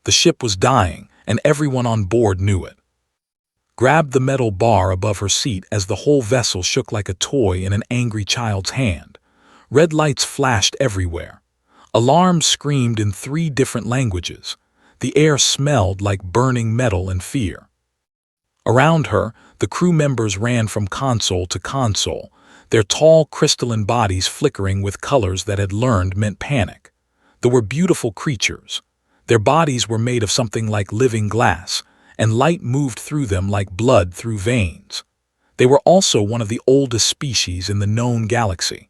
The ship was dying, and everyone on board knew it. Grabbed the metal bar above her seat as the whole vessel shook like a toy in an angry child's hand. Red lights flashed everywhere. Alarms screamed in 3 different languages. The air smelled like burning metal and fear. Around her, the crew members ran from console to console, their tall crystalline bodies flickering with colors that had learned meant panic. They were beautiful creatures. Their bodies were made of something like living glass, and light moved through them like blood through veins. They were also one of the oldest species in the known galaxy.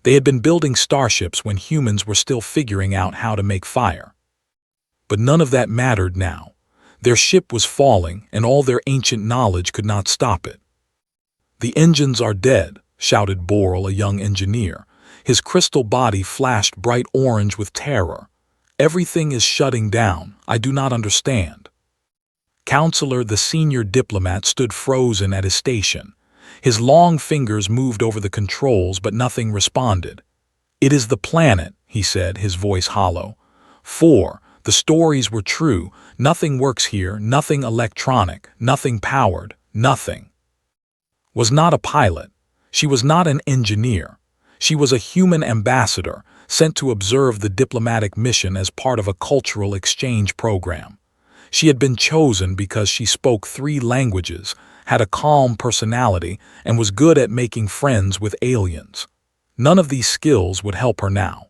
They had been building starships when humans were still figuring out how to make fire. But none of that mattered now. Their ship was falling, and all their ancient knowledge could not stop it. "The engines are dead," shouted Boral, a young engineer. His crystal body flashed bright orange with terror. "Everything is shutting down. I do not understand." Counselor, the senior diplomat, stood frozen at his station. His long fingers moved over the controls, but nothing responded. "It is the planet," he said, his voice hollow. The stories were true. Nothing works here, nothing electronic, nothing powered, nothing." Was not a pilot. She was not an engineer. She was a human ambassador, sent to observe the diplomatic mission as part of a cultural exchange program. She had been chosen because she spoke 3 languages, had a calm personality, and was good at making friends with aliens. None of these skills would help her now.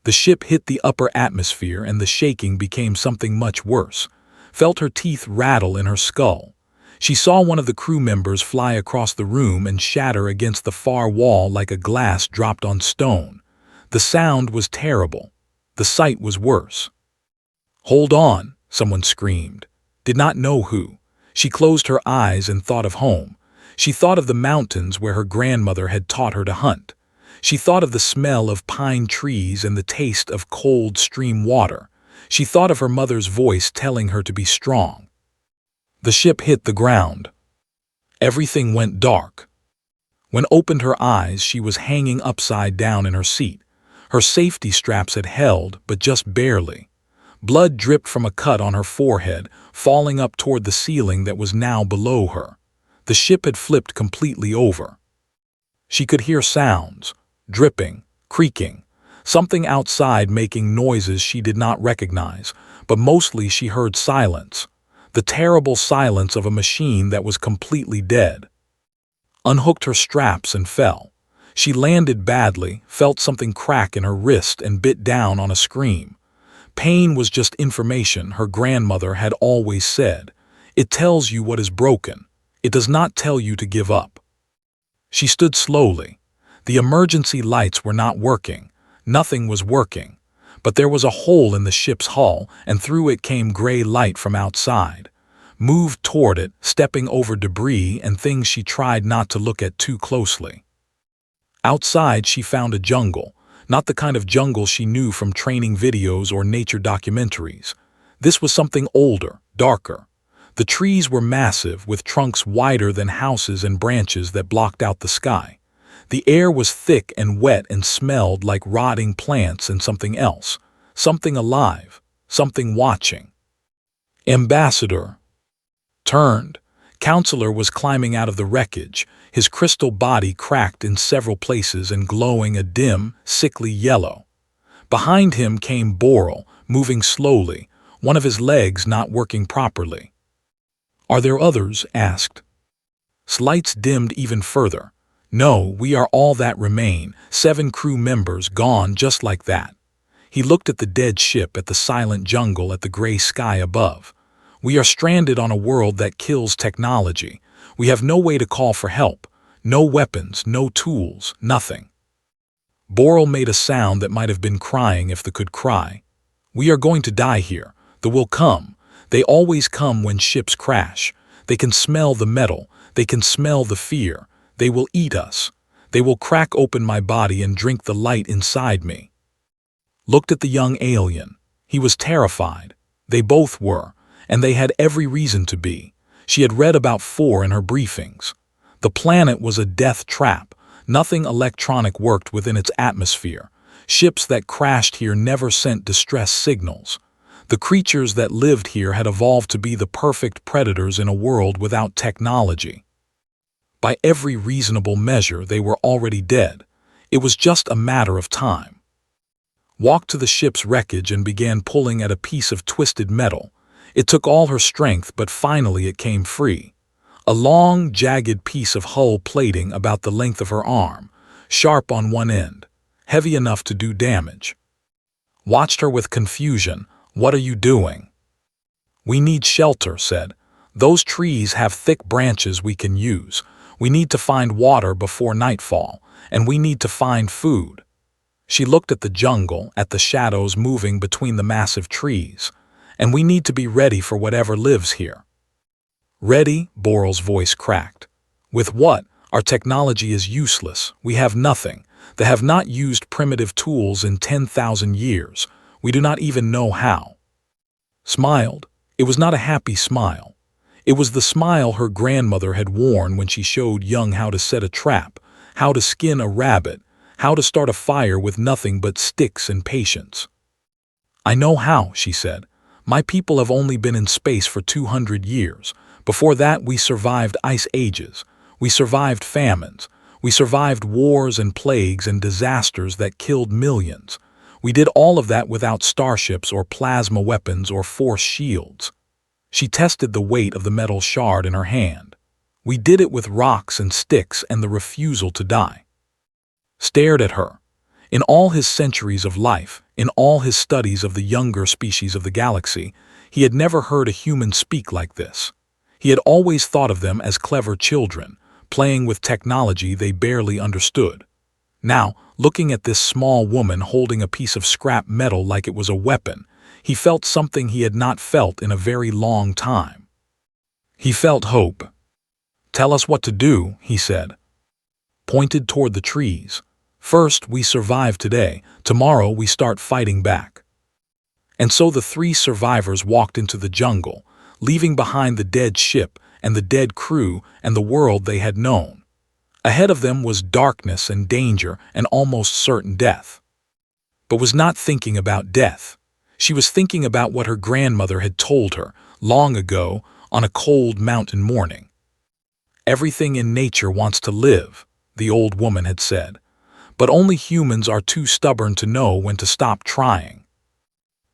The ship hit the upper atmosphere, and the shaking became something much worse. Felt her teeth rattle in her skull. She saw one of the crew members fly across the room and shatter against the far wall like a glass dropped on stone. The sound was terrible. The sight was worse. "Hold on," someone screamed. Did not know who. She closed her eyes and thought of home. She thought of the mountains where her grandmother had taught her to hunt. She thought of the smell of pine trees and the taste of cold stream water. She thought of her mother's voice telling her to be strong. The ship hit the ground. Everything went dark. When opened her eyes, she was hanging upside down in her seat. Her safety straps had held, but just barely. Blood dripped from a cut on her forehead, falling up toward the ceiling that was now below her. The ship had flipped completely over. She could hear sounds. Dripping, creaking, something outside making noises she did not recognize, but mostly she heard silence, the terrible silence of a machine that was completely dead. Unhooked her straps and fell. She landed badly, felt something crack in her wrist, and bit down on a scream. Pain was just information, her grandmother had always said. It tells you what is broken. It does not tell you to give up. She stood slowly. The emergency lights were not working. Nothing was working. But there was a hole in the ship's hull, and through it came gray light from outside. Moved toward it, stepping over debris and things she tried not to look at too closely. Outside, she found a jungle, not the kind of jungle she knew from training videos or nature documentaries. This was something older, darker. The trees were massive, with trunks wider than houses and branches that blocked out the sky. The air was thick and wet and smelled like rotting plants and something else, something alive, something watching. Ambassador turned. Counselor was climbing out of the wreckage, his crystal body cracked in several places and glowing a dim, sickly yellow. Behind him came Boral, moving slowly, one of his legs not working properly. "Are there others?" asked. Lights dimmed even further. "No, we are all that remain, 7 crew members gone just like that." He looked at the dead ship, at the silent jungle, at the gray sky above. "We are stranded on a world that kills technology. We have no way to call for help. No weapons, no tools, nothing." Boral made a sound that might have been crying if they could cry. "We are going to die here. They will come. They always come when ships crash. They can smell the metal. They can smell the fear. They will eat us. They will crack open my body and drink the light inside me." Looked at the young alien. He was terrified. They both were, and they had every reason to be. She had read about 4 in her briefings. The planet was a death trap. Nothing electronic worked within its atmosphere. Ships that crashed here never sent distress signals. The creatures that lived here had evolved to be the perfect predators in a world without technology. By every reasonable measure, they were already dead. It was just a matter of time. Walked to the ship's wreckage and began pulling at a piece of twisted metal. It took all her strength, but finally it came free. A long, jagged piece of hull plating about the length of her arm, sharp on one end, heavy enough to do damage. Watched her with confusion. "What are you doing?" "We need shelter," said. "Those trees have thick branches we can use. We need to find water before nightfall, and we need to find food." She looked at the jungle, at the shadows moving between the massive trees. "And we need to be ready for whatever lives here." "Ready?" Boral's voice cracked. "With what? Our technology is useless. We have nothing. They have not used primitive tools in 10,000 years. We do not even know how." Smiled. It was not a happy smile. It was the smile her grandmother had worn when she showed Young how to set a trap, how to skin a rabbit, how to start a fire with nothing but sticks and patience. "I know how," she said. "My people have only been in space for 200 years. Before that, we survived ice ages. We survived famines. We survived wars and plagues and disasters that killed millions. We did all of that without starships or plasma weapons or force shields." She tested the weight of the metal shard in her hand. "We did it with rocks and sticks and the refusal to die." Stared at her. In all his centuries of life, in all his studies of the younger species of the galaxy, he had never heard a human speak like this. He had always thought of them as clever children, playing with technology they barely understood. Now, looking at this small woman holding a piece of scrap metal like it was a weapon, he felt something he had not felt in a very long time. He felt hope. "Tell us what to do," he said. Pointed toward the trees. "First, we survive today. Tomorrow, we start fighting back." And so the three survivors walked into the jungle, leaving behind the dead ship and the dead crew and the world they had known. Ahead of them was darkness and danger and almost certain death. But was not thinking about death. She was thinking about what her grandmother had told her long ago on a cold mountain morning. "Everything in nature wants to live," the old woman had said, "but only humans are too stubborn to know when to stop trying."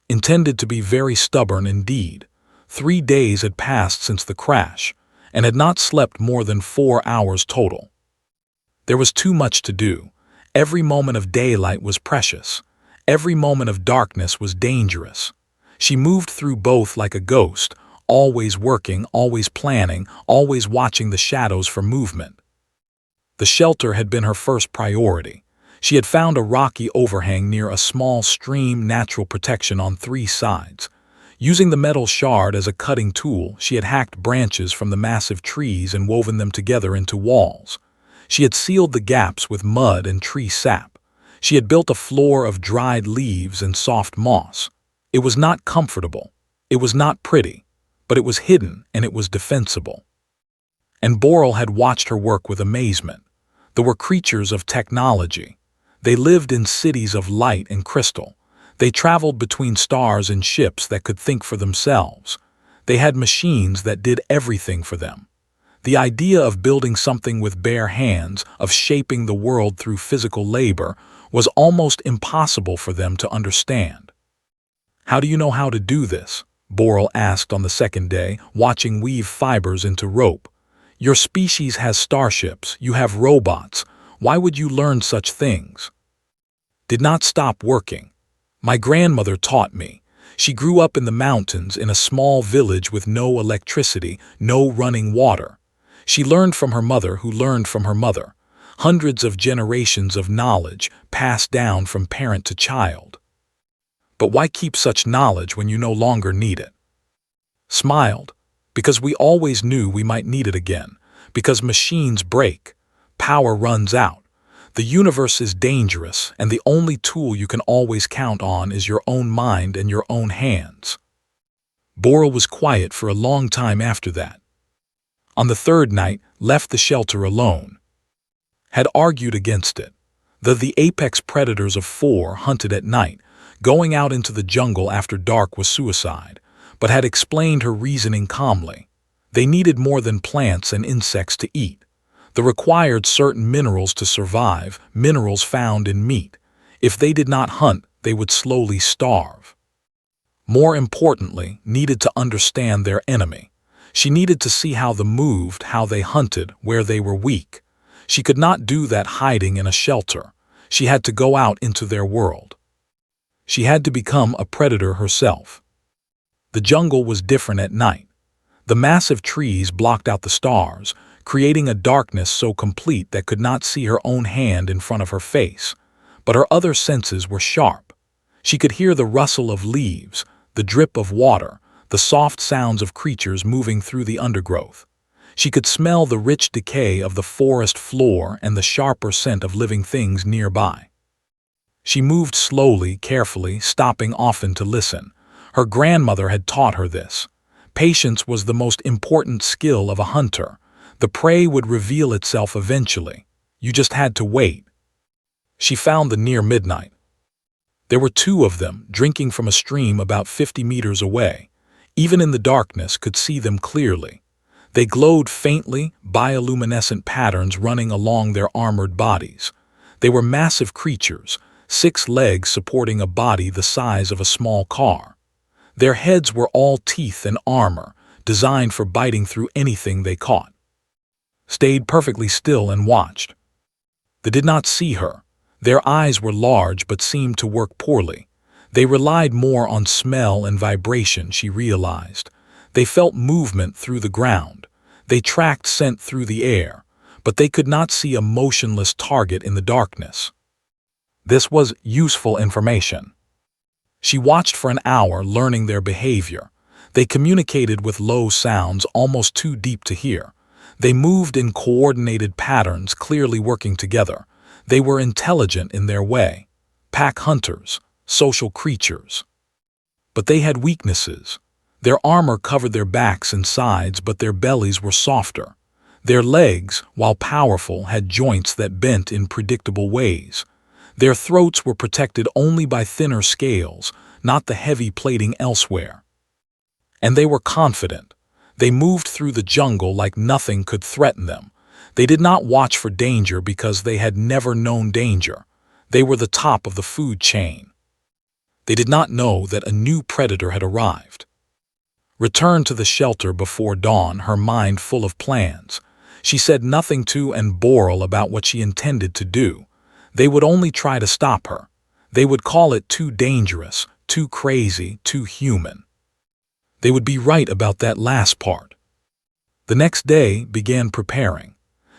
Intended to be very stubborn indeed. 3 days had passed since the crash, and had not slept more than 4 hours total. There was too much to do. Every moment of daylight was precious. Every moment of darkness was dangerous. She moved through both like a ghost, always working, always planning, always watching the shadows for movement. The shelter had been her first priority. She had found a rocky overhang near a small stream, natural protection on 3 sides. Using the metal shard as a cutting tool, she had hacked branches from the massive trees and woven them together into walls. She had sealed the gaps with mud and tree sap. She had built a floor of dried leaves and soft moss. It was not comfortable. It was not pretty. But it was hidden and it was defensible. And Boral had watched her work with amazement. They were creatures of technology. They lived in cities of light and crystal. They traveled between stars in ships that could think for themselves. They had machines that did everything for them. The idea of building something with bare hands, of shaping the world through physical labor, was almost impossible for them to understand. "How do you know how to do this?" Boral asked on the second day, watching weave fibers into rope. "Your species has starships, you have robots. Why would you learn such things?" Did not stop working. "My grandmother taught me. She grew up in the mountains in a small village with no electricity, no running water. She learned from her mother who learned from her mother. Hundreds of generations of knowledge passed down from parent to child." "But why keep such knowledge when you no longer need it?" Smiled. "Because we always knew we might need it again. Because machines break. Power runs out. The universe is dangerous, and the only tool you can always count on is your own mind and your own hands." Boral was quiet for a long time after that. On the third night, left the shelter alone. Had argued against it. The apex predators of 4 hunted at night, Going out into the jungle after dark was suicide, but had explained her reasoning calmly. They needed more than plants and insects to eat. They required certain minerals to survive, minerals found in meat. If they did not hunt, they would slowly starve. More importantly, needed to understand their enemy. She needed to see how they moved, how they hunted, where they were weak. She could not do that hiding in a shelter. She had to go out into their world. She had to become a predator herself. The jungle was different at night. The massive trees blocked out the stars, creating a darkness so complete that could not see her own hand in front of her face. But her other senses were sharp. She could hear the rustle of leaves, the drip of water, the soft sounds of creatures moving through the undergrowth. She could smell the rich decay of the forest floor and the sharper scent of living things nearby. She moved slowly, carefully, stopping often to listen. Her grandmother had taught her this. Patience was the most important skill of a hunter. The prey would reveal itself eventually. You just had to wait. She found the near midnight. There were two of them, drinking from a stream about 50 meters away. Even in the darkness, could see them clearly. They glowed faintly, bioluminescent patterns running along their armored bodies. They were massive creatures, 6 legs supporting a body the size of a small car. Their heads were all teeth and armor, designed for biting through anything they caught. Stayed perfectly still and watched. They did not see her. Their eyes were large but seemed to work poorly. They relied more on smell and vibration, she realized. They felt movement through the ground. They tracked scent through the air, but they could not see a motionless target in the darkness. This was useful information. She watched for an hour, learning their behavior. They communicated with low sounds almost too deep to hear. They moved in coordinated patterns, clearly working together. They were intelligent in their way. Pack hunters, social creatures. But they had weaknesses. Their armor covered their backs and sides, but their bellies were softer. Their legs, while powerful, had joints that bent in predictable ways. Their throats were protected only by thinner scales, not the heavy plating elsewhere. And they were confident. They moved through the jungle like nothing could threaten them. They did not watch for danger because they had never known danger. They were the top of the food chain. They did not know that a new predator had arrived. Returned to the shelter before dawn, her mind full of plans. She said nothing to and Boral about what she intended to do. They would only try to stop her. They would call it too dangerous, too crazy, too human. They would be right about that last part. The next day began preparing.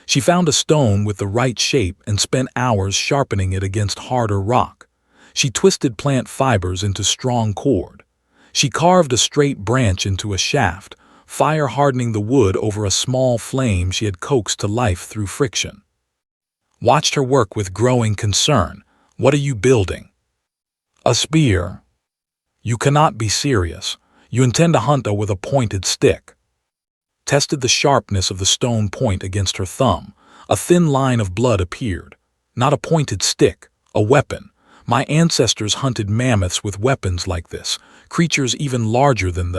She found a stone with the right shape and spent hours sharpening it against harder rock. She twisted plant fibers into strong cord. She carved a straight branch into a shaft, fire hardening the wood over a small flame she had coaxed to life through friction. Watched her work with growing concern. What are you building? A spear. You cannot be serious. You intend to hunt with a pointed stick. Tested the sharpness of the stone point against her thumb. A thin line of blood appeared. Not a pointed stick, a weapon. My ancestors hunted mammoths with weapons like this, creatures even larger than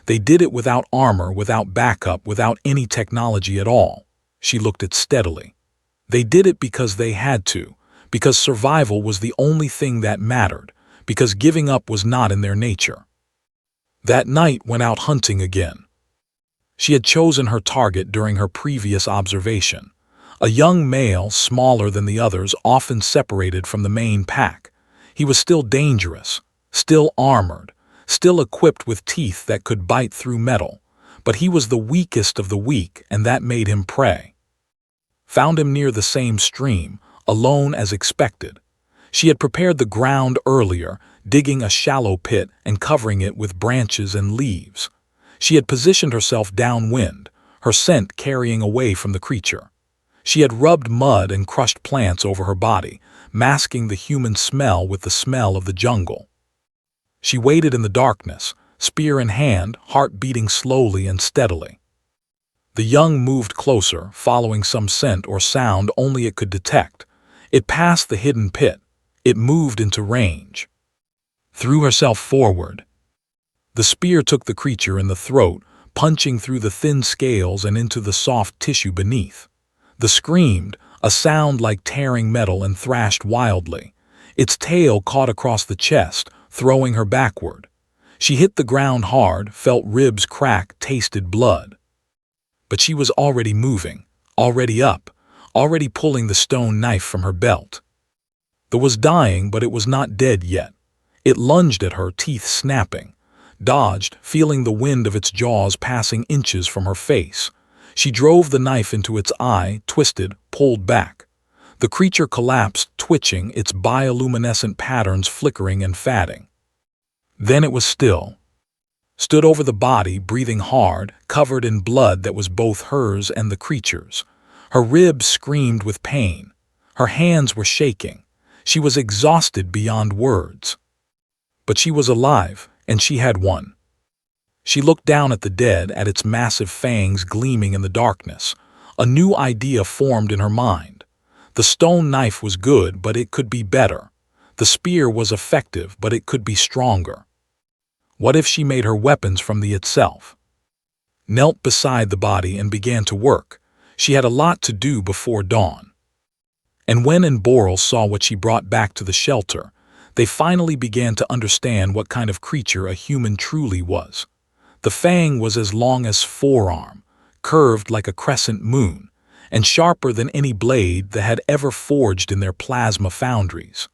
They did it without armor, without backup, without any technology at all. She looked at steadily. They did it because they had to, because survival was the only thing that mattered, because giving up was not in their nature. That night went out hunting again. She had chosen her target during her previous observation. A young male, smaller than the others, often separated from the main pack. He was still dangerous, still armored, still equipped with teeth that could bite through metal, but he was the weakest of the weak, and that made him prey. Found him near the same stream, alone as expected. She had prepared the ground earlier, digging a shallow pit and covering it with branches and leaves. She had positioned herself downwind, her scent carrying away from the creature. She had rubbed mud and crushed plants over her body, masking the human smell with the smell of the jungle. She waited in the darkness, spear in hand, heart beating slowly and steadily. The young moved closer, following some scent or sound only it could detect. It passed the hidden pit. It moved into range. threw herself forward. The spear took the creature in the throat, punching through the thin scales and into the soft tissue beneath. The screamed, a sound like tearing metal, and thrashed wildly. Its tail caught across the chest, throwing her backward. She hit the ground hard, felt ribs crack, tasted blood. But she was already moving, already up, already pulling the stone knife from her belt. The was dying, but it was not dead yet. It lunged at her, teeth snapping. Dodged, feeling the wind of its jaws passing inches from her face. She drove the knife into its eye, twisted, pulled back. The creature collapsed, twitching, its bioluminescent patterns flickering and fading. Then it was still. Stood over the body, breathing hard, covered in blood that was both hers and the creature's. Her ribs screamed with pain. Her hands were shaking. She was exhausted beyond words. But she was alive, and she had won. She looked down at the dead, at its massive fangs gleaming in the darkness. A new idea formed in her mind. The stone knife was good, but it could be better. The spear was effective, but it could be stronger. What if she made her weapons from the itself? Knelt beside the body and began to work. She had a lot to do before dawn. And when and Boral saw what she brought back to the shelter, they finally began to understand what kind of creature a human truly was. The fang was as long as forearm, curved like a crescent moon, and sharper than any blade that had ever forged in their plasma foundries.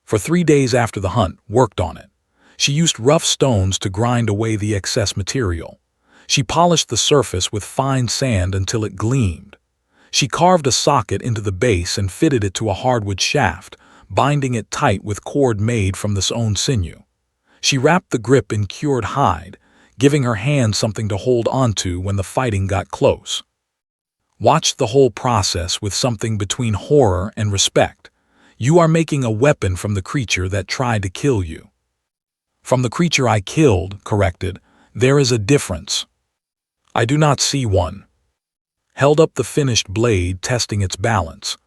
For 3 days after the hunt, worked on it. She used rough stones to grind away the excess material. She polished the surface with fine sand until it gleamed. She carved a socket into the base and fitted it to a hardwood shaft, binding it tight with cord made from this own sinew. She wrapped the grip in cured hide, giving her hand something to hold onto when the fighting got close. Watched the whole process with something between horror and respect. You are making a weapon from the creature that tried to kill you. From the creature I killed, corrected, there is a difference. I do not see one. Held up the finished blade, testing its balance.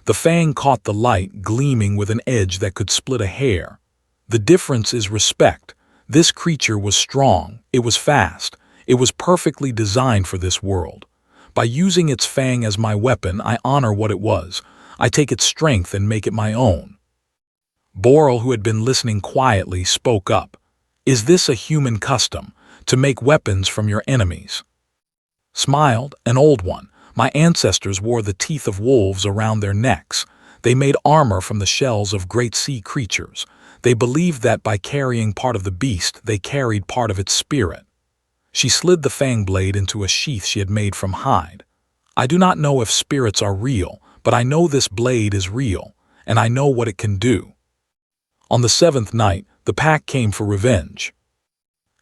The fang caught the light, gleaming with an edge that could split a hair. The difference is respect. This creature was strong, it was fast, it was perfectly designed for this world. By using its fang as my weapon, I honor what it was. I take its strength and make it my own. Boral, who had been listening quietly, spoke up. Is this a human custom, to make weapons from your enemies? Smiled, an old one. My ancestors wore the teeth of wolves around their necks. They made armor from the shells of great sea creatures. They believed that by carrying part of the beast, they carried part of its spirit. She slid the fang blade into a sheath she had made from hide. I do not know if spirits are real, but I know this blade is real, and I know what it can do. On the 7th night, the pack came for revenge.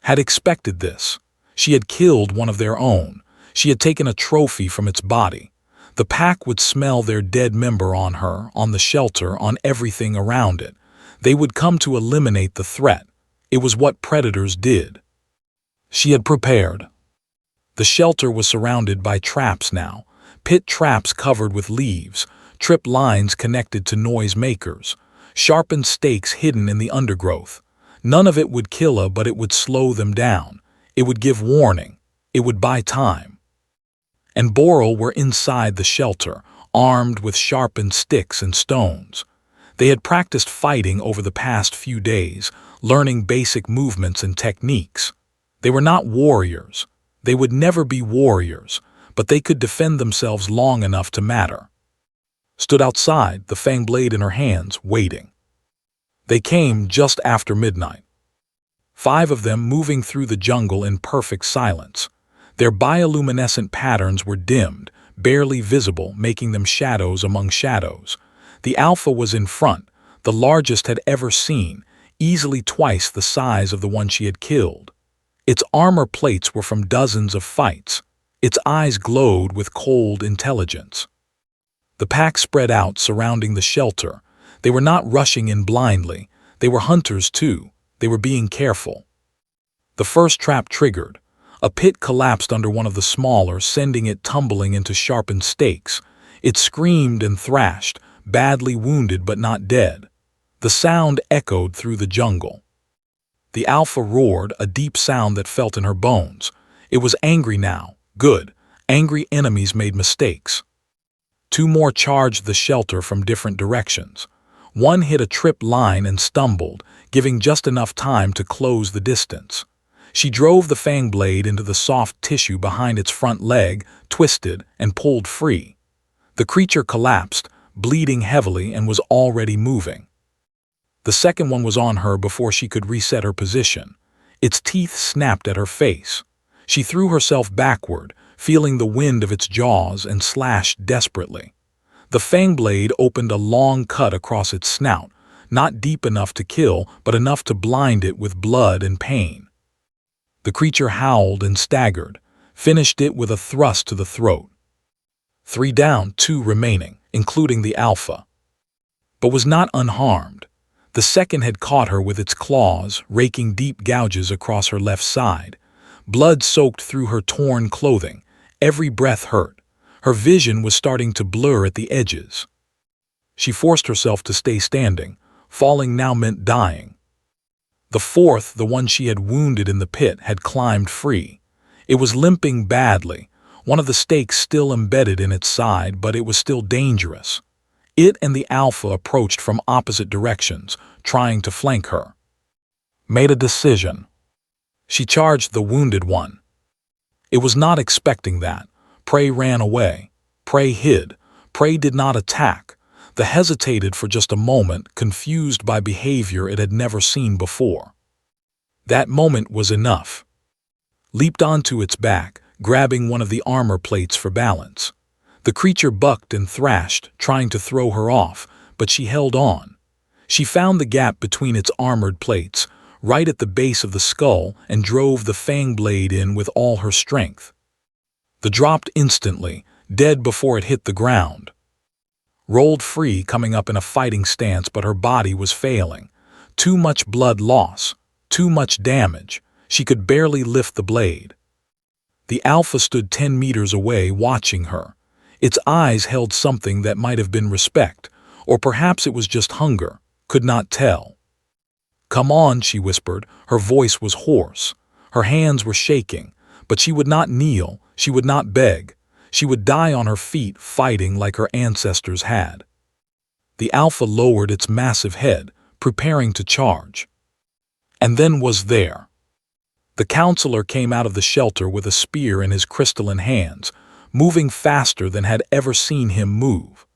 Had expected this. She had killed one of their own. She had taken a trophy from its body. The pack would smell their dead member on her, on the shelter, on everything around it. They would come to eliminate the threat. It was what predators did. She had prepared. The shelter was surrounded by traps now, pit traps covered with leaves, trip lines connected to noise makers, sharpened stakes hidden in the undergrowth. None of it would kill her, but it would slow them down. It would give warning. It would buy time. And Boral were inside the shelter, armed with sharpened sticks and stones. They had practiced fighting over the past few days, learning basic movements and techniques. They were not warriors. They would never be warriors, but they could defend themselves long enough to matter. Stood outside, the fang blade in her hands, waiting. They came just after midnight. 5 of them moving through the jungle in perfect silence. Their bioluminescent patterns were dimmed, barely visible, making them shadows among shadows. The alpha was in front, the largest had ever seen, easily twice the size of the one she had killed. Its armor plates were from dozens of fights. Its eyes glowed with cold intelligence. The pack spread out, surrounding the shelter. They were not rushing in blindly. They were hunters too. They were being careful. The first trap triggered. A pit collapsed under one of the smaller, sending it tumbling into sharpened stakes. It screamed and thrashed, badly wounded but not dead. The sound echoed through the jungle. The alpha roared, a deep sound that felt in her bones. It was angry now. Good. Angry enemies made mistakes. Two more charged the shelter from different directions. One hit a trip line and stumbled, giving just enough time to close the distance. She drove the fang blade into the soft tissue behind its front leg, twisted, and pulled free. The creature collapsed, bleeding heavily, and was already moving. The second one was on her before she could reset her position. Its teeth snapped at her face. She threw herself backward, feeling the wind of its jaws, and slashed desperately. The fang blade opened a long cut across its snout, not deep enough to kill, but enough to blind it with blood and pain. The creature howled and staggered, finished it with a thrust to the throat. 3 down, 2 remaining, including the alpha. But was not unharmed. The second had caught her with its claws, raking deep gouges across her left side. Blood soaked through her torn clothing. Every breath hurt. Her vision was starting to blur at the edges. She forced herself to stay standing. Falling now meant dying. The fourth, the one she had wounded in the pit, had climbed free. It was limping badly, one of the stakes still embedded in its side, but it was still dangerous. It and the alpha approached from opposite directions, trying to flank her. Made a decision. She charged the wounded one. It was not expecting that. Prey ran away. Prey hid. Prey did not attack. The hesitated for just a moment, confused by behavior it had never seen before. That moment was enough. Leaped onto its back, grabbing one of the armor plates for balance. The creature bucked and thrashed, trying to throw her off, but she held on. She found the gap between its armored plates, right at the base of the skull, and drove the fang blade in with all her strength. The dropped instantly, dead before it hit the ground. Rolled free, coming up in a fighting stance, but her body was failing. Too much blood loss, too much damage. She could barely lift the blade. The alpha stood 10 meters away, watching her. Its eyes held something that might have been respect, or perhaps it was just hunger, could not tell. "Come on," she whispered. Her voice was hoarse. Her hands were shaking, but she would not kneel, she would not beg. She would die on her feet, fighting like her ancestors had. The alpha lowered its massive head, preparing to charge. And then was there. The counselor came out of the shelter with a spear in his crystalline hands, moving faster than had ever seen him move.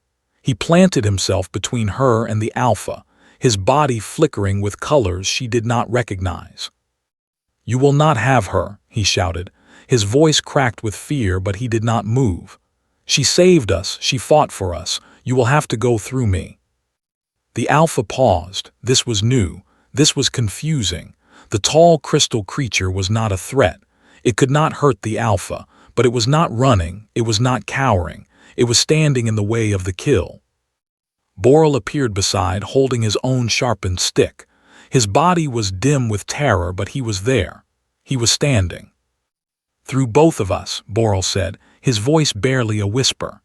He planted himself between her and the alpha, his body flickering with colors she did not recognize. "You will not have her," he shouted. His voice cracked with fear, but he did not move. "She saved us, she fought for us. You will have to go through me." The alpha paused. This was new. This was confusing. The tall crystal creature was not a threat. It could not hurt the alpha, but it was not running, it was not cowering. It was standing in the way of the kill. Boral appeared beside, holding his own sharpened stick. His body was dim with terror, but he was there. He was standing. "Through both of us," Boral said, his voice barely a whisper.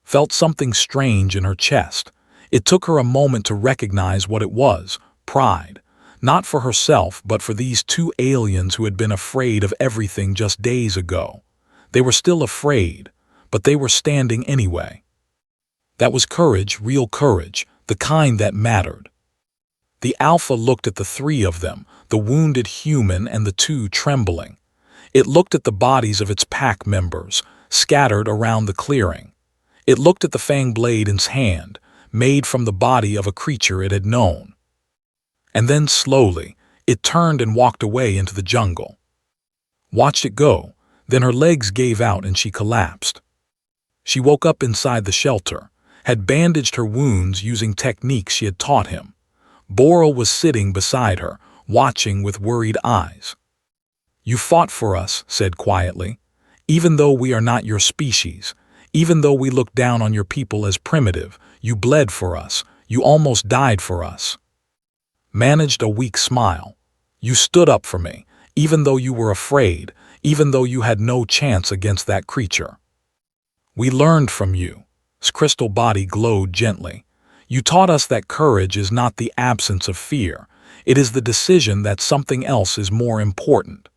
Felt something strange in her chest. It took her a moment to recognize what it was: pride. Not for herself, but for these two aliens who had been afraid of everything just days ago. They were still afraid, but they were standing anyway. That was courage, real courage, the kind that mattered. The alpha looked at the three of them, the wounded human and the two trembling. It looked at the bodies of its pack members, scattered around the clearing. It looked at the fang blade in its hand, made from the body of a creature it had known. And then slowly, it turned and walked away into the jungle. Watched it go, then her legs gave out and she collapsed. She woke up inside the shelter, had bandaged her wounds using techniques she had taught him. Boral was sitting beside her, watching with worried eyes. "You fought for us," said quietly. "Even though we are not your species, even though we look down on your people as primitive, you bled for us, you almost died for us." Managed a weak smile. "You stood up for me, even though you were afraid, even though you had no chance against that creature. We learned from you." His crystal body glowed gently. You taught us that courage is not the absence of fear. It is the decision that something else is more important.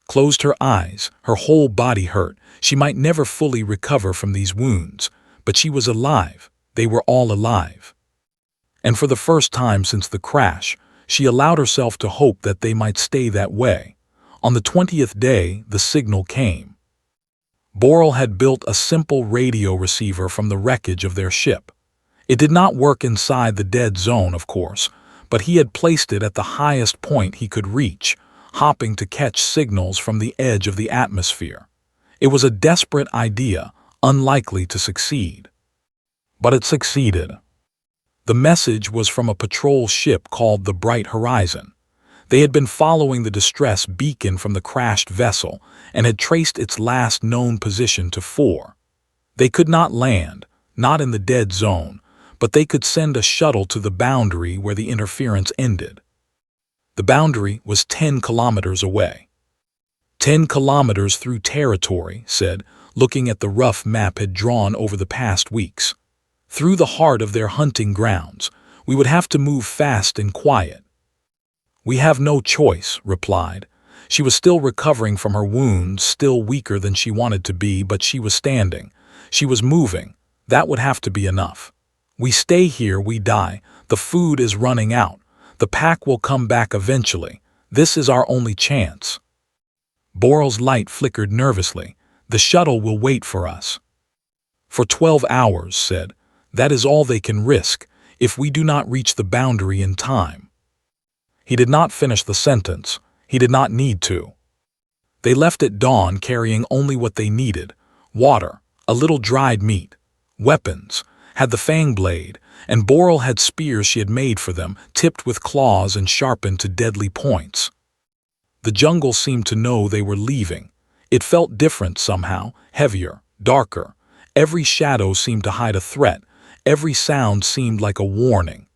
Closed her eyes, her whole body hurt. She might never fully recover from these wounds, but she was alive. They were all alive. And for the first time since the crash, she allowed herself to hope that they might stay that way. On the 20th day, the signal came. Boral had built a simple radio receiver from the wreckage of their ship. It did not work inside the dead zone, of course, but he had placed it at the highest point he could reach, hopping to catch signals from the edge of the atmosphere. It was a desperate idea, unlikely to succeed. But it succeeded. The message was from a patrol ship called the Bright Horizon. They had been following the distress beacon from the crashed vessel and had traced its last known position to 4. They could not land, not in the dead zone, but they could send a shuttle to the boundary where the interference ended. The boundary was 10 kilometers away. 10 kilometers through territory, said, looking at the rough map had drawn over the past weeks. Through the heart of their hunting grounds, we would have to move fast and quiet. We have no choice, replied. She was still recovering from her wounds, still weaker than she wanted to be, but she was standing. She was moving. That would have to be enough. We stay here, we die. The food is running out. The pack will come back eventually. This is our only chance. Boral's light flickered nervously. The shuttle will wait for us. For 12 hours, said. That is all they can risk, if we do not reach the boundary in time. He did not finish the sentence. He did not need to. They left at dawn carrying only what they needed: water, a little dried meat, weapons, had the Fang blade, and Boral had spears she had made for them, tipped with claws and sharpened to deadly points. The jungle seemed to know they were leaving. It felt different somehow, heavier, darker. Every shadow seemed to hide a threat. Every sound seemed like a warning.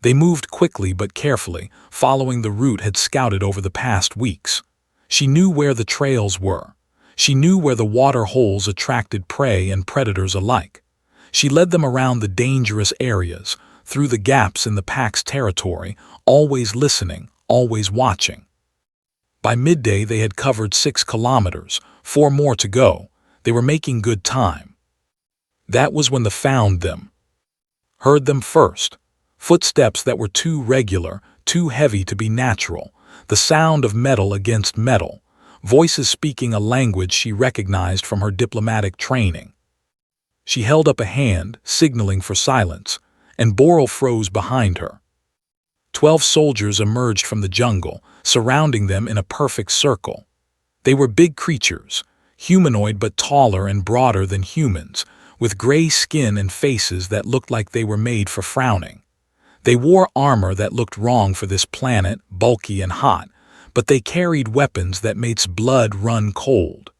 They moved quickly but carefully, following the route had scouted over the past weeks. She knew where the trails were. She knew where the water holes attracted prey and predators alike. She led them around the dangerous areas, through the gaps in the pack's territory, always listening, always watching. By midday they had covered 6 kilometers, 4 more to go. They were making good time. That was when they found them. Heard them first. Footsteps that were too regular, too heavy to be natural. The sound of metal against metal. Voices speaking a language she recognized from her diplomatic training. She held up a hand, signaling for silence, and Boral froze behind her. 12 soldiers emerged from the jungle, surrounding them in a perfect circle. They were big creatures, humanoid but taller and broader than humans, with gray skin and faces that looked like they were made for frowning. They wore armor that looked wrong for this planet, bulky and hot, but they carried weapons that made blood run cold.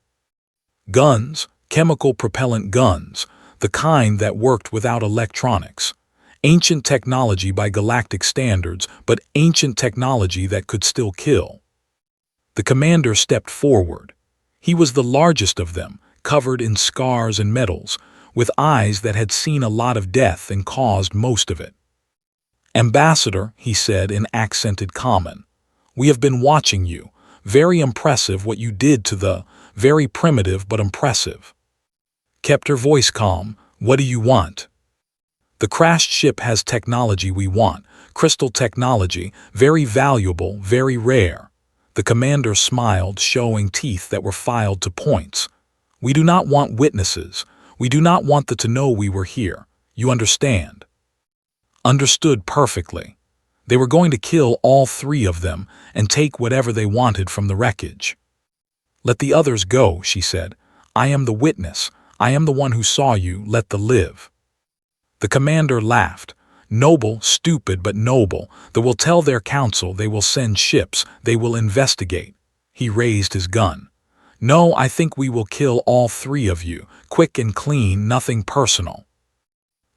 Guns, chemical propellant guns, the kind that worked without electronics. Ancient technology by galactic standards, but ancient technology that could still kill. The commander stepped forward. He was the largest of them, covered in scars and medals, with eyes that had seen a lot of death and caused most of it. Ambassador, he said in accented common, we have been watching you. Very impressive what you did to the, very primitive but impressive. Kept her voice calm. What do you want? The crashed ship has technology we want, crystal technology, very valuable, very rare. The commander smiled, showing teeth that were filed to points. We do not want witnesses. We do not want them to know we were here. You understand? Understood perfectly. They were going to kill all 3 of them and take whatever they wanted from the wreckage. Let the others go, she said. I am the witness. I am the one who saw you. Let them live. The commander laughed. Noble, stupid but noble. They will tell their council, they will send ships, they will investigate. He raised his gun. No, I think we will kill all 3 of you, quick and clean, nothing personal.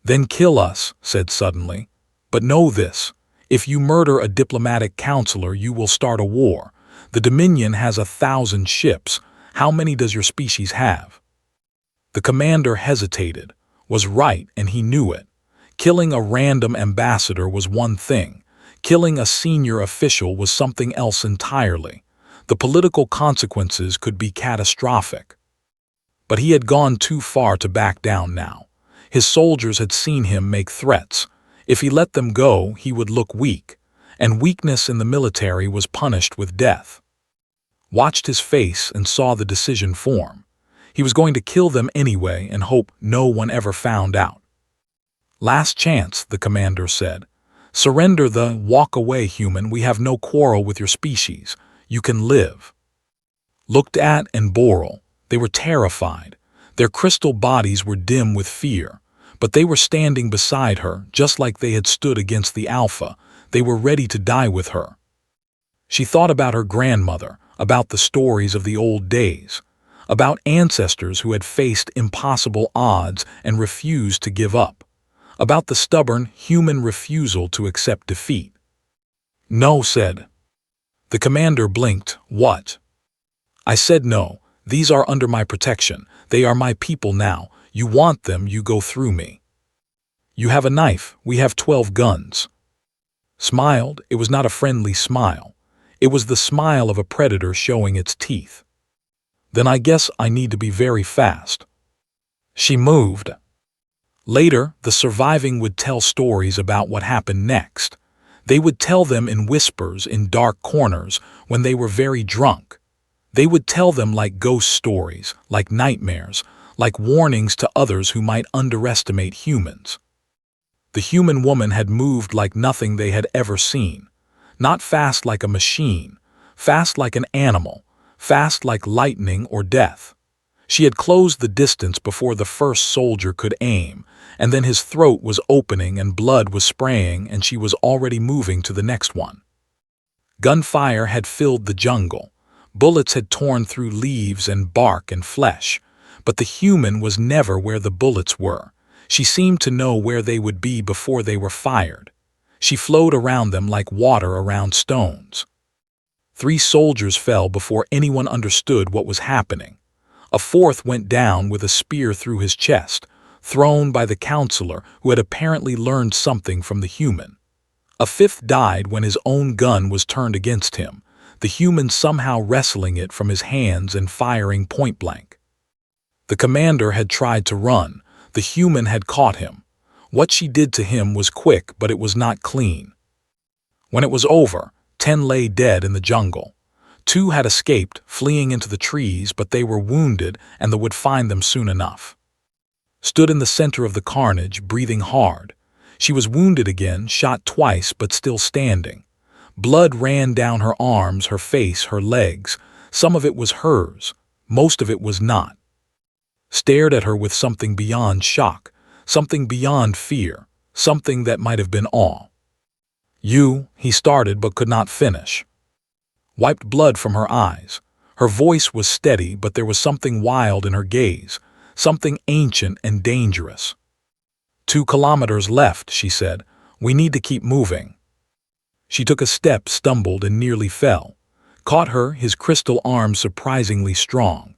Then kill us, said suddenly. But know this, if you murder a diplomatic counselor, you will start a war. The Dominion has 1,000 ships. How many does your species have? The commander hesitated, was right, and he knew it. Killing a random ambassador was one thing. Killing a senior official was something else entirely. The political consequences could be catastrophic. But he had gone too far to back down now. His soldiers had seen him make threats. If he let them go, he would look weak, and weakness in the military was punished with death. Watched his face and saw the decision form. He was going to kill them anyway and hope no one ever found out. "Last chance," the commander said. "Surrender the walk away, human. We have no quarrel with your species. You can live." Looked at and Boral. They were terrified. Their crystal bodies were dim with fear, but they were standing beside her, just like they had stood against the Alpha. They were ready to die with her. She thought about her grandmother, about the stories of the old days, about ancestors who had faced impossible odds and refused to give up, about the stubborn human refusal to accept defeat. "No," said. The commander blinked. "What?" "I said no. These are under my protection. They are my people now. You want them, you go through me. You have a knife. We have 12 guns." Smiled. It was not a friendly smile. It was the smile of a predator showing its teeth. "Then I guess I need to be very fast." She moved. Later, the surviving would tell stories about what happened next. They would tell them in whispers in dark corners when they were very drunk. They would tell them like ghost stories, like nightmares, like warnings to others who might underestimate humans. The human woman had moved like nothing they had ever seen. Not fast like a machine, fast like an animal, fast like lightning or death. She had closed the distance before the first soldier could aim, and then his throat was opening and blood was spraying and she was already moving to the next one. Gunfire had filled the jungle. Bullets had torn through leaves and bark and flesh, but the human was never where the bullets were. She seemed to know where they would be before they were fired. She flowed around them like water around stones. 3 soldiers fell before anyone understood what was happening. A 4th went down with a spear through his chest, thrown by the counselor who had apparently learned something from the human. A 5th died when his own gun was turned against him, the human somehow wresting it from his hands and firing point blank. The commander had tried to run. The human had caught him. What she did to him was quick, but it was not clean. When it was over, 10 lay dead in the jungle. 2 had escaped, fleeing into the trees, but they were wounded and they would find them soon enough. Stood in the center of the carnage, breathing hard. She was wounded again, shot twice, but still standing. Blood ran down her arms, her face, her legs. Some of it was hers, most of it was not. Stared at her with something beyond shock, something beyond fear, something that might have been awe. "You," he started but could not finish. Wiped blood from her eyes. Her voice was steady, but there was something wild in her gaze, something ancient and dangerous. 2 kilometers left, she said. "We need to keep moving." She took a step, stumbled, and nearly fell. Caught her, his crystal arms surprisingly strong.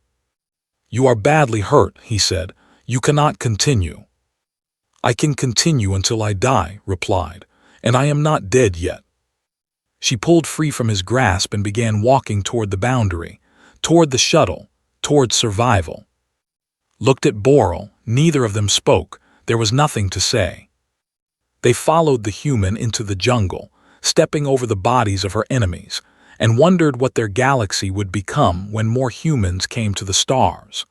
"You are badly hurt," he said. "You cannot continue." "I can continue until I die," replied, "and I am not dead yet." She pulled free from his grasp and began walking toward the boundary, toward the shuttle, toward survival. Looked at Boral. Neither of them spoke. There was nothing to say. They followed the human into the jungle, stepping over the bodies of her enemies, and wondered what their galaxy would become when more humans came to the stars.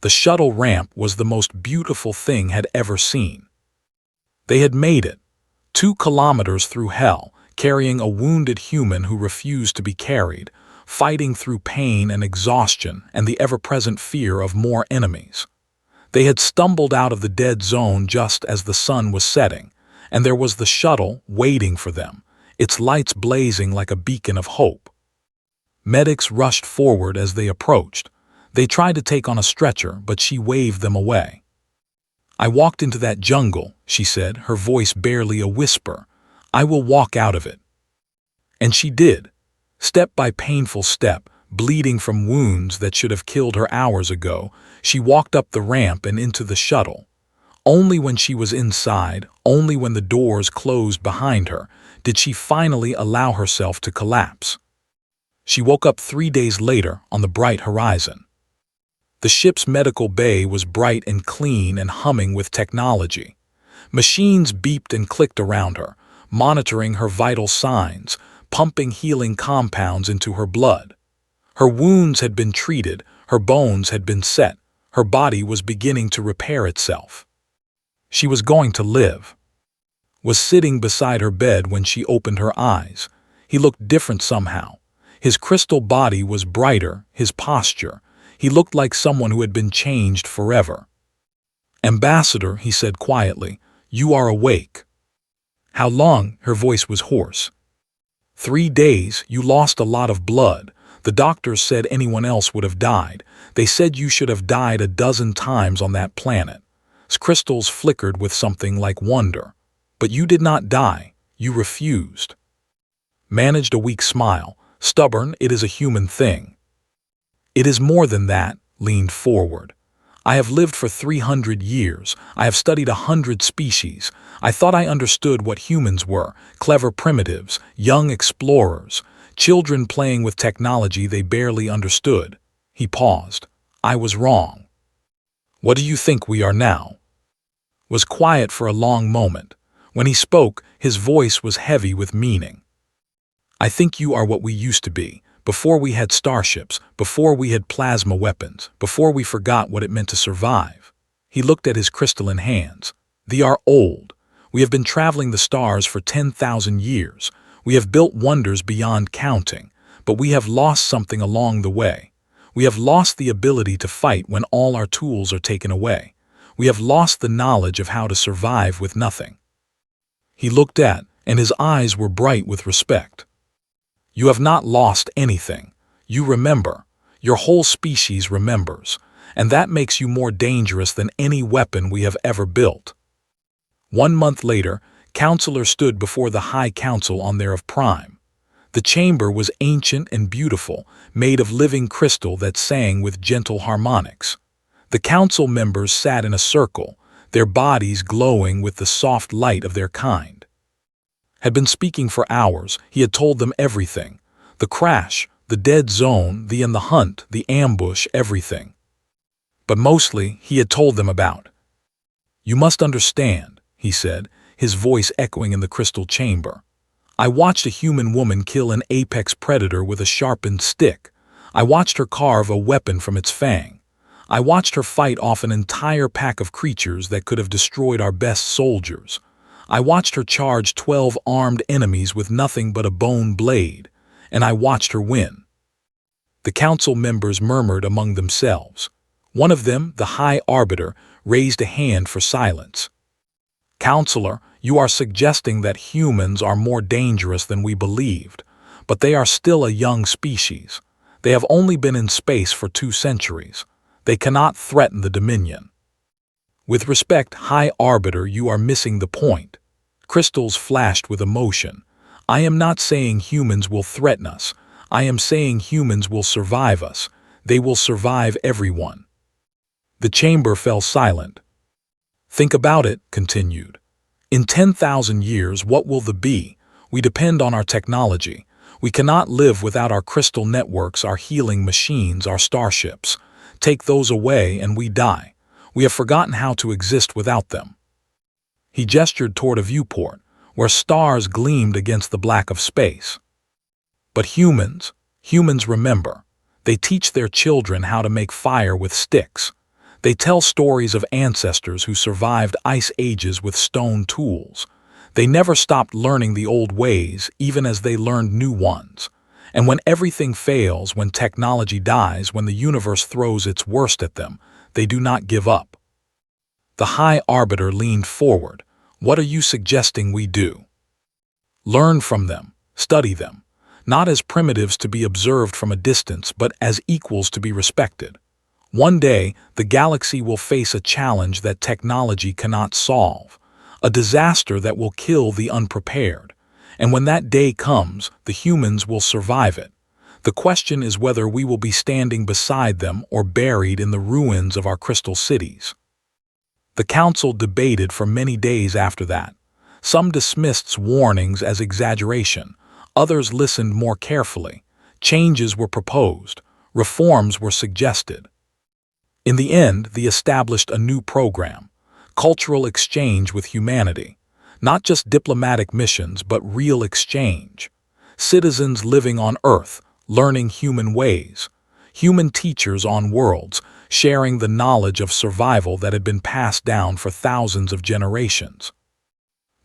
The shuttle ramp was the most beautiful thing had ever seen. They had made it. 2 kilometers through hell, carrying a wounded human who refused to be carried, fighting through pain and exhaustion and the ever-present fear of more enemies. They had stumbled out of the dead zone just as the sun was setting, and there was the shuttle waiting for them, its lights blazing like a beacon of hope. Medics rushed forward as they approached. They tried to take on a stretcher, but she waved them away. "I walked into that jungle," she said, her voice barely a whisper. "I will walk out of it." And she did. Step by painful step, bleeding from wounds that should have killed her hours ago, she walked up the ramp and into the shuttle. Only when she was inside, only when the doors closed behind her, did she finally allow herself to collapse. She woke up 3 days later on the bright horizon. The ship's medical bay was bright and clean and humming with technology. Machines beeped and clicked around her, monitoring her vital signs, pumping healing compounds into her blood. Her wounds had been treated, her bones had been set, her body was beginning to repair itself. She was going to live. Was sitting beside her bed when she opened her eyes. He looked different somehow. His crystal body was brighter, his posture. He looked like someone who had been changed forever. "Ambassador," he said quietly, "you are awake." "How long?" Her voice was hoarse. 3 days, you lost a lot of blood. The doctors said anyone else would have died. They said you should have died a dozen times on that planet. Crystals flickered with something like wonder. But you did not die. You refused. Managed a weak smile. Stubborn, it is a human thing. It is more than that, leaned forward. I have lived for 300 years. I have studied 100 species. I thought I understood what humans were, clever primitives, young explorers, children playing with technology they barely understood. He paused. I was wrong. What do you think we are now? Was quiet for a long moment. When he spoke, his voice was heavy with meaning. I think you are what we used to be, before we had starships, before we had plasma weapons, before we forgot what it meant to survive. He looked at his crystalline hands. They are old. We have been traveling the stars for 10,000 years. We have built wonders beyond counting, but we have lost something along the way. We have lost the ability to fight when all our tools are taken away. We have lost the knowledge of how to survive with nothing. He looked at, and his eyes were bright with respect. You have not lost anything. You remember. Your whole species remembers, and that makes you more dangerous than any weapon we have ever built. 1 month later, Counselor stood before the High Council on their of Prime. The chamber was ancient and beautiful, made of living crystal that sang with gentle harmonics. The council members sat in a circle, their bodies glowing with the soft light of their kind. Had been speaking for hours, he had told them everything. The crash, the dead zone, the in the hunt, the ambush, everything. But mostly, he had told them about. You must understand, he said, his voice echoing in the crystal chamber. I watched a human woman kill an apex predator with a sharpened stick. I watched her carve a weapon from its fang. I watched her fight off an entire pack of creatures that could have destroyed our best soldiers. I watched her charge 12 armed enemies with nothing but a bone blade, and I watched her win. The council members murmured among themselves. One of them, the High Arbiter, raised a hand for silence. Counselor, you are suggesting that humans are more dangerous than we believed, but they are still a young species. They have only been in space for 2 centuries. They cannot threaten the Dominion. With respect, High Arbiter, you are missing the point. Crystals flashed with emotion. I am not saying humans will threaten us. I am saying humans will survive us. They will survive everyone. The chamber fell silent. Think about it, continued. In 10,000 years, what will the be? We depend on our technology. We cannot live without our crystal networks, our healing machines, our starships. Take those away and we die. We have forgotten how to exist without them. He gestured toward a viewport, where stars gleamed against the black of space. But humans remember. They teach their children how to make fire with sticks. They tell stories of ancestors who survived ice ages with stone tools. They never stopped learning the old ways, even as they learned new ones. And when everything fails, when technology dies, when the universe throws its worst at them, they do not give up. The High Arbiter leaned forward. What are you suggesting we do? Learn from them, study them, not as primitives to be observed from a distance, but as equals to be respected. One day, the galaxy will face a challenge that technology cannot solve, a disaster that will kill the unprepared. And when that day comes, the humans will survive it. The question is whether we will be standing beside them or buried in the ruins of our crystal cities. The council debated for many days after that. Some dismissed warnings as exaggeration, others listened more carefully. Changes were proposed, reforms were suggested. In the end, they established a new program, cultural exchange with humanity. Not just diplomatic missions, but real exchange. Citizens living on Earth, learning human ways. Human teachers on worlds, sharing the knowledge of survival that had been passed down for thousands of generations.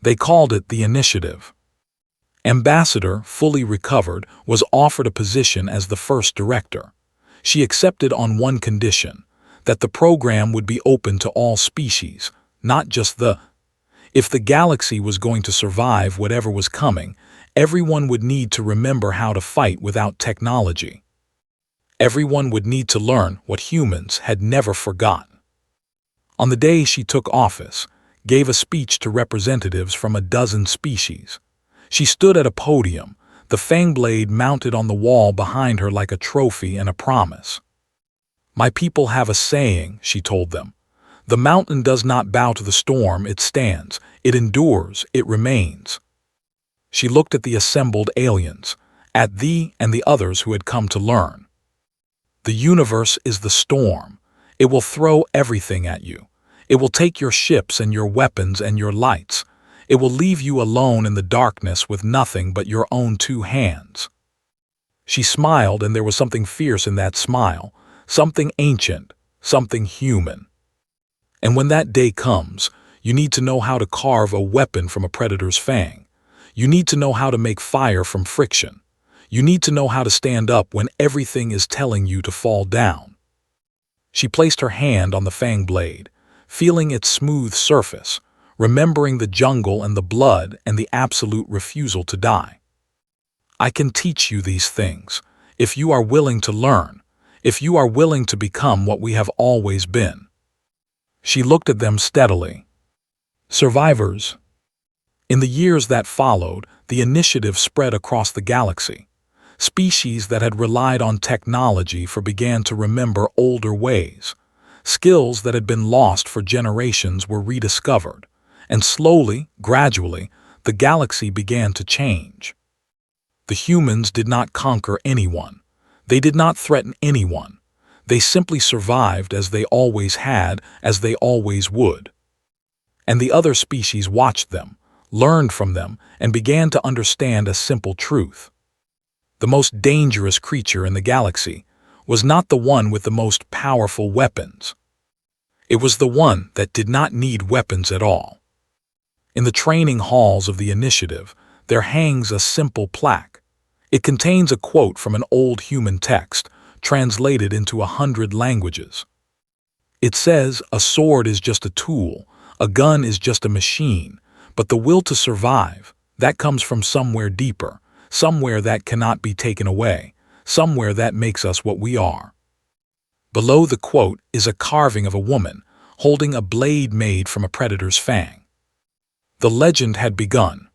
They called it the Initiative. Ambassador, fully recovered, was offered a position as the first director. She accepted on one condition, that the program would be open to all species, not just the. If the galaxy was going to survive whatever was coming, everyone would need to remember how to fight without technology. Everyone would need to learn what humans had never forgotten. On the day she took office, gave a speech to representatives from a dozen species. She stood at a podium, the fang blade mounted on the wall behind her like a trophy and a promise. "My people have a saying," she told them. "The mountain does not bow to the storm, it stands. It endures, it remains." She looked at the assembled aliens, at thee and the others who had come to learn. "The universe is the storm. It will throw everything at you. It will take your ships and your weapons and your lights. It will leave you alone in the darkness with nothing but your own two hands." She smiled, and there was something fierce in that smile, something ancient, something human. And when that day comes, you need to know how to carve a weapon from a predator's fang. You need to know how to make fire from friction. You need to know how to stand up when everything is telling you to fall down. She placed her hand on the fang blade, feeling its smooth surface, remembering the jungle and the blood and the absolute refusal to die. "I can teach you these things, if you are willing to learn, if you are willing to become what we have always been." She looked at them steadily. Survivors. In the years that followed, the initiative spread across the galaxy. Species that had relied on technology began to remember older ways. Skills that had been lost for generations were rediscovered, and slowly, gradually, the galaxy began to change. The humans did not conquer anyone. They did not threaten anyone. They simply survived as they always had, as they always would. And the other species watched them, learned from them, and began to understand a simple truth. The most dangerous creature in the galaxy was not the one with the most powerful weapons. It was the one that did not need weapons at all. In the training halls of the initiative, there hangs a simple plaque. It contains a quote from an old human text, translated into 100 languages. It says, "A sword is just a tool, a gun is just a machine, but the will to survive, that comes from somewhere deeper, somewhere that cannot be taken away, somewhere that makes us what we are." Below the quote is a carving of a woman, holding a blade made from a predator's fang. The legend had begun.